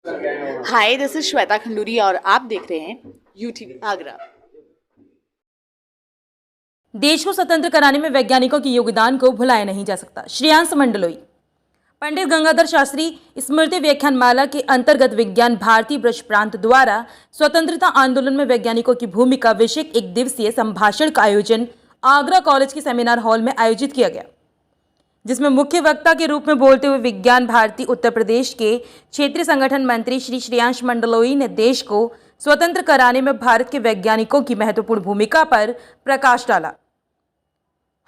Hi, this is Shweta Khanduri और आप देख रहे हैं यूटीवी आगरा। देश को स्वतंत्र कराने में वैज्ञानिकों के योगदान को भुलाया नहीं जा सकता। श्रेयांश मंडलोई। पंडित गंगाधर शास्त्री स्मृति व्याख्यानमाला के अंतर्गत विज्ञान भारती ब्रज प्रांत द्वारा स्वतंत्रता आंदोलन में वैज्ञानिकों की भूमिका विषय एक दिवसीय संभाषण का आयोजन आगरा कॉलेज के सेमिनार हॉल में आयोजित किया गया, जिसमें मुख्य वक्ता के रूप में बोलते हुए विज्ञान भारती उत्तर प्रदेश के क्षेत्रीय संगठन मंत्री श्री श्रेयांश मंडलोई ने देश को स्वतंत्र कराने में भारत के वैज्ञानिकों की महत्वपूर्ण भूमिका पर प्रकाश डाला।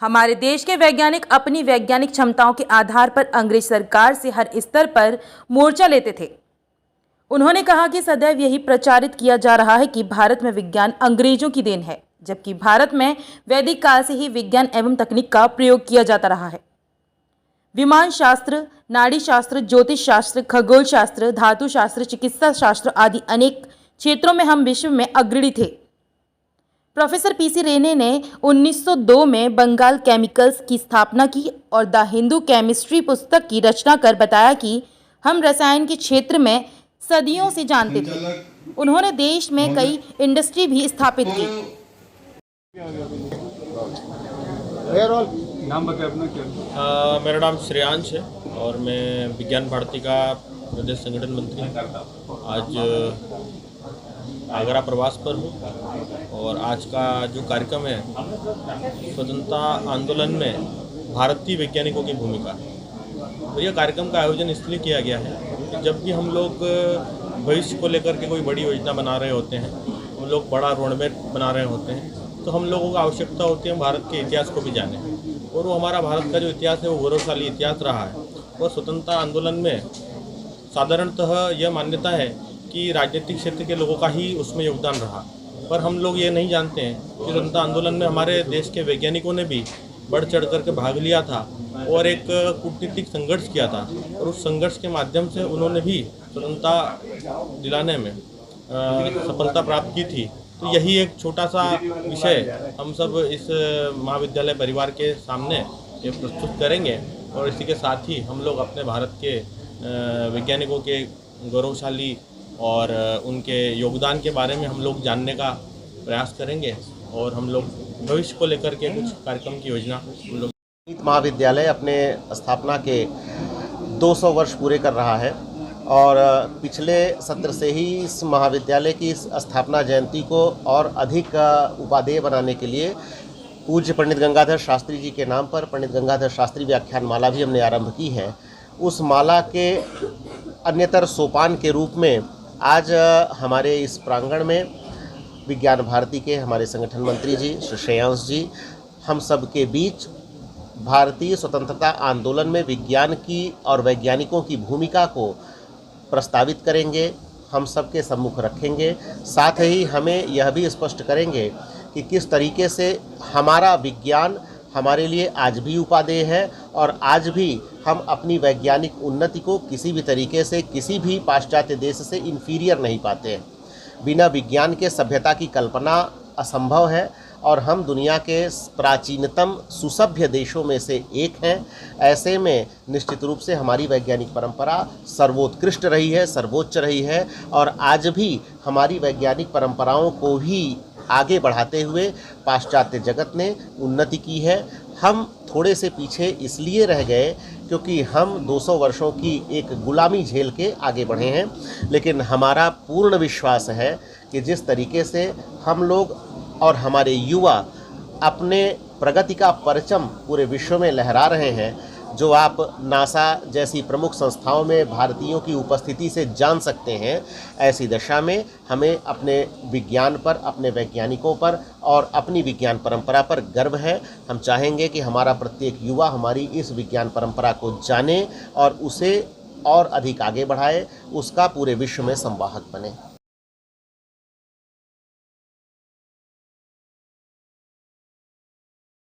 हमारे देश के वैज्ञानिक अपनी वैज्ञानिक क्षमताओं के आधार पर अंग्रेज सरकार से हर स्तर पर मोर्चा लेते थे। उन्होंने कहा कि सदैव यही प्रचारित किया जा रहा है कि भारत में विज्ञान अंग्रेजों की देन है, जबकि भारत में वैदिक काल से ही विज्ञान एवं तकनीक का प्रयोग किया जाता रहा है। विमान शास्त्र, नाड़ी शास्त्र, ज्योतिष शास्त्र, खगोल शास्त्र, धातु शास्त्र, चिकित्सा शास्त्र आदि अनेक क्षेत्रों में हम विश्व में अग्रणी थे। प्रोफेसर पीसी रेने ने 1902 में बंगाल केमिकल्स की स्थापना की और द हिंदू केमिस्ट्री पुस्तक की रचना कर बताया कि हम रसायन के क्षेत्र में सदियों से जानते थे। उन्होंने देश में कई इंडस्ट्री भी स्थापित की। नाम बताए अपना क्या? मेरा नाम श्रेयांश है और मैं विज्ञान भारती का प्रदेश संगठन मंत्री आज आगरा प्रवास पर हूँ। और आज का जो कार्यक्रम है स्वतंत्रता आंदोलन में भारतीय वैज्ञानिकों की भूमिका, तो यह कार्यक्रम का आयोजन इसलिए किया गया है कि जब भी हम लोग भविष्य को लेकर के कोई बड़ी योजना बना रहे होते हैं, हम लोग बड़ा रोडमैप बना रहे होते हैं, तो हम लोगों को आवश्यकता होती है भारत के इतिहास को भी जाने। और वो हमारा भारत का जो इतिहास है वो गौरवशाली इतिहास रहा है। और स्वतंत्रता आंदोलन में साधारणतः यह मान्यता है कि राजनीतिक क्षेत्र के लोगों का ही उसमें योगदान रहा, पर हम लोग ये नहीं जानते हैं कि स्वतंत्रता आंदोलन में हमारे देश के वैज्ञानिकों ने भी बढ़ चढ़ करके भाग लिया था और एक कूटनीतिक संघर्ष किया था। और उस संघर्ष के माध्यम से उन्होंने भी स्वतंत्रता दिलाने में सफलता प्राप्त की थी। तो यही एक छोटा सा विषय हम सब इस महाविद्यालय परिवार के सामने ये प्रस्तुत करेंगे। और इसी के साथ ही हम लोग अपने भारत के वैज्ञानिकों के गौरवशाली और उनके योगदान के बारे में हम लोग जानने का प्रयास करेंगे। और हम लोग भविष्य को लेकर के कुछ कार्यक्रम की योजना हम लोग। महाविद्यालय अपने स्थापना के 200 वर्ष पूरे कर रहा है और पिछले सत्र से ही इस महाविद्यालय की इस स्थापना जयंती को और अधिक उपादेय बनाने के लिए पूज्य पंडित गंगाधर शास्त्री जी के नाम पर पंडित गंगाधर शास्त्री व्याख्यान माला भी हमने आरंभ की है। उस माला के अन्यतर सोपान के रूप में आज हमारे इस प्रांगण में विज्ञान भारती के हमारे संगठन मंत्री जी श्री श्रेयांश जी हम सब के बीच भारतीय स्वतंत्रता आंदोलन में विज्ञान की और वैज्ञानिकों की भूमिका को प्रस्तावित करेंगे, हम सबके सम्मुख रखेंगे। साथ ही हमें यह भी स्पष्ट करेंगे कि किस तरीके से हमारा विज्ञान हमारे लिए आज भी उपादेय है और आज भी हम अपनी वैज्ञानिक उन्नति को किसी भी तरीके से किसी भी पाश्चात्य देश से इन्फीरियर नहीं पाते हैं। बिना विज्ञान के सभ्यता की कल्पना असंभव है और हम दुनिया के प्राचीनतम सुसभ्य देशों में से एक हैं। ऐसे में निश्चित रूप से हमारी वैज्ञानिक परंपरा सर्वोत्कृष्ट रही है, सर्वोच्च रही है और आज भी हमारी वैज्ञानिक परंपराओं को ही आगे बढ़ाते हुए पाश्चात्य जगत ने उन्नति की है। हम थोड़े से पीछे इसलिए रह गए क्योंकि हम 200 वर्षों की एक गुलामी झेल के आगे बढ़े हैं, लेकिन हमारा पूर्ण विश्वास है कि जिस तरीके से हम लोग और हमारे युवा अपने प्रगति का परचम पूरे विश्व में लहरा रहे हैं, जो आप नासा जैसी प्रमुख संस्थाओं में भारतीयों की उपस्थिति से जान सकते हैं, ऐसी दशा में हमें अपने विज्ञान पर, अपने वैज्ञानिकों पर और अपनी विज्ञान परंपरा पर गर्व है। हम चाहेंगे कि हमारा प्रत्येक युवा हमारी इस विज्ञान परंपरा को जाने और उसे और अधिक आगे बढ़ाए, उसका पूरे विश्व में संवाहक बने।